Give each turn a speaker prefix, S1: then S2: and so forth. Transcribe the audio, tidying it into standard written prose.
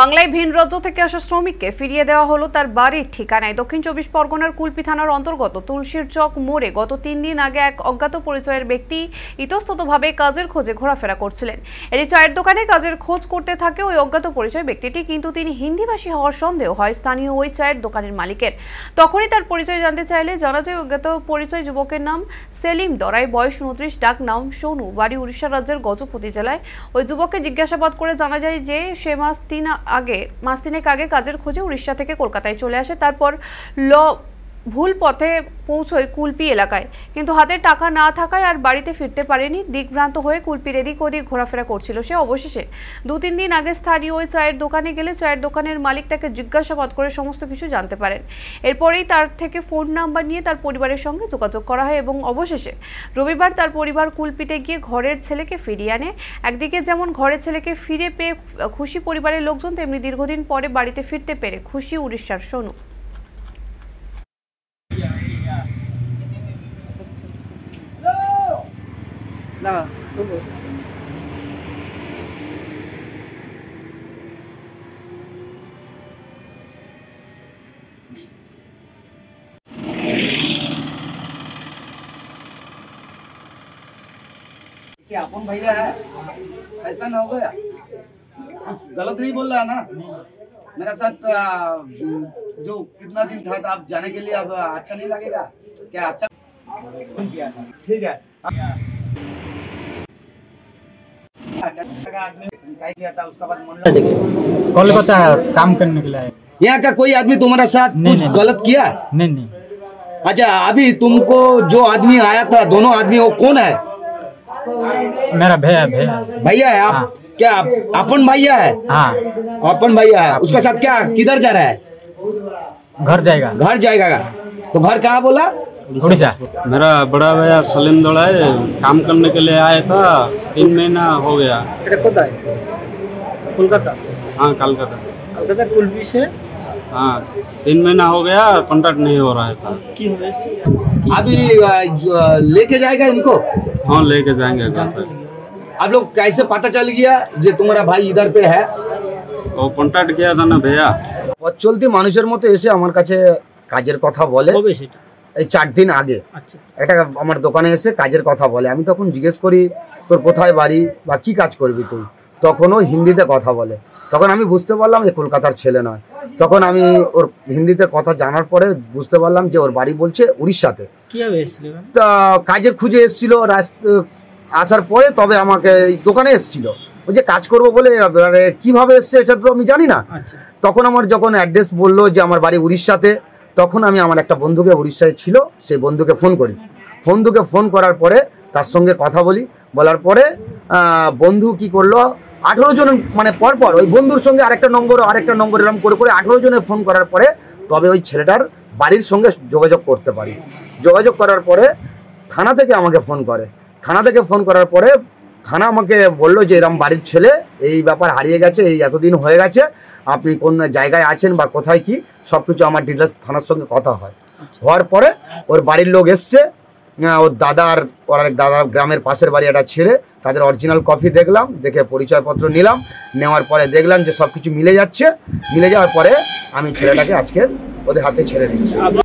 S1: বাংলায় ভিন রাজ্য থেকে আসা শ্রমিককে ফিরিয়ে দেওয়া হলো তার বাড়ির ঠিকানায়। দক্ষিণ ২৪ পরগনার কুলপি থানার অন্তর্গত তুলসীর চক মোড়ে গত ৩ দিন আগে এক অজ্ঞাত পরিচয়ের ব্যক্তি ইতস্ততভাবে কাজের খোঁজে ঘোরাফেরা করছিলেন। এর চায়ের দোকানে কাজের খোঁজ করতে থাকে ওই অজ্ঞাত পরিচয় ব্যক্তিটি, কিন্তু তিনি হিন্দিভাষী হওয়ার সন্দেহ হয় স্থানীয় ওই চায়ের দোকানের মালিকের। তখনই তার পরিচয় জানতে চাইলে জানা যায় অজ্ঞাত পরিচয় যুবকের নাম সেলিম দরাই, বয়স ২৯, ডাক নাম সোনু, বাড়ি উড়িষ্যা রাজ্যের গজপতি জেলায়। ওই যুবককে জিজ্ঞাসাবাদ করে জানা যায় যে সে মাস তিনেক আগে কাজের খোঁজে উড়িষ্যা থেকে কলকাতায় চলে আসে। তারপর ভুল পথে পৌঁছয় কুলপি এলাকায়, কিন্তু হাতে টাকা না থাকায় আর বাড়িতে ফিরতে পারেনি। দিকভ্রান্ত হয়ে কুলপির এদিক ওদিক ঘোরাফেরা করছিল সে। অবশেষে ২-৩ দিন আগে স্থানীয় ওই চায়ের দোকানে গেলে চায়ের দোকানের মালিক তাকে জিজ্ঞাসাবাদ করে সমস্ত কিছু জানতে পারেন। এরপরেই তার থেকে ফোন নাম্বার নিয়ে তার পরিবারের সঙ্গে যোগাযোগ করা হয় এবং অবশেষে রবিবার তার পরিবার কুলপিতে গিয়ে ঘরের ছেলেকে ফিরিয়ে আনে। একদিকে যেমন ঘরের ছেলেকে ফিরে পেয়ে খুশি পরিবারের লোকজন, তেমনি দীর্ঘদিন পরে বাড়িতে ফিরতে পেরে খুশি উড়িষ্যার সোনু।
S2: ना क्या अपन भैया है, ऐसा ना हो गया, कुछ गलत नहीं बोल रहा है ना मेरा साथ। जो कितना दिन था आप जाने के लिए, अब अच्छा नहीं लगेगा क्या? अच्छा किया था, ठीक है।
S3: कोलकाता काम करने के लिए।
S2: यहाँ का कोई आदमी तुम्हारा साथ कुछ गलत किया?
S3: नहीं।
S2: अच्छा, अभी तुमको जो आदमी आया था, दोनों आदमी वो कौन है?
S3: मेरा भैया
S2: भैया है आप? हाँ। क्या अपन भैया है?
S3: हाँ,
S2: अपन भैया है। उसका साथ क्या किधर जा रहा है?
S3: घर जाएगा।
S2: घर जाएगा तो घर कहाँ बोला?
S3: उड़ीसा।
S4: मेरा बड़ा भैया सलीम दौड़ाए काम करने के लिए आया था, 3 महीना हो गया।
S2: कोलकाता?
S4: हाँ, कलकत्ता।
S2: कलकत्ता कुलपी से?
S4: हाँ, 3 महीना हो गया, कॉन्ट्रैक्ट नहीं हो रहा था।
S2: अभी लेके जाएगा इनको?
S4: हाँ, लेके जाएंगे घर तक।
S2: आप लोग कैसे पता चल गया যে तुम्हारा भाई इधर पे है?
S4: वो कॉन्ट्रैक्ट किया था ना भैया।
S2: পথ চলতি মানুষের মতো এসে আমার কাছে কাজের কথা বলে। এই 4 দিন আগে এটা আমার দোকানে এসে কাজের কথা বলে। আমি তখন জিজ্ঞেস করি তোর কোথায় বাড়ি বা কি কাজ করবি তুই? তখনও হিন্দিতে কথা বলে। তখন আমি বুঝতে পারলাম এ কলকাতার ছেলে নয়। তখন আমি ওর হিন্দিতে কথা জানার পরে বুঝতে পারলাম যে ওর বাড়ি বলছে উড়িষ্যাতে। তা কাজের খুঁজে এসেছিল, আসার পরে তবে আমাকে দোকানে এসেছিল ওই যে কাজ করবো বলে। কিভাবে এসছে এটা তো আমি জানি না। তখন আমার যখন অ্যাড্রেস বললো যে আমার বাড়ি উড়িষ্যাতে, তখন আমি আমার একটা বন্ধুকে উড়িষ্যায় ছিল সেই বন্ধুকে ফোন করি। বন্ধুকে ফোন করার পরে তার সঙ্গে কথা বলার পরে বন্ধু কি করলো, 18 জন মানে পরপর ওই বন্ধুর সঙ্গে আরেকটা নম্বর এরকম করে 18 জনের ফোন করার পরে তবে ওই ছেলেটার বাড়ির সঙ্গে যোগাযোগ করতে পারি। যোগাযোগ করার পরে থানা থেকে আমাকে ফোন করে। থানা থেকে ফোন করার পরে থানা আমাকে বললো যে এরকম বাড়ির ছেলে, এই ব্যাপার হারিয়ে গেছে, এই এতদিন হয়ে গেছে, আপনি কোন জায়গায় আছেন বা কোথায় কি সব কিছু আমার ডিটেলস থানার সঙ্গে কথা হয়। হওয়ার পরে ওর বাড়ির লোক এসছে, ওর দাদার গ্রামের পাশের বাড়ি একটা ছেলে, তাদের অরিজিনাল কপি দেখলাম, দেখে পরিচয়পত্র নিলাম। নেওয়ার পরে দেখলাম যে সব কিছু মিলে যাচ্ছে। মিলে যাওয়ার পরে আমি ছেলেটাকে আজকে ওদের হাতে ছেড়ে দিচ্ছি।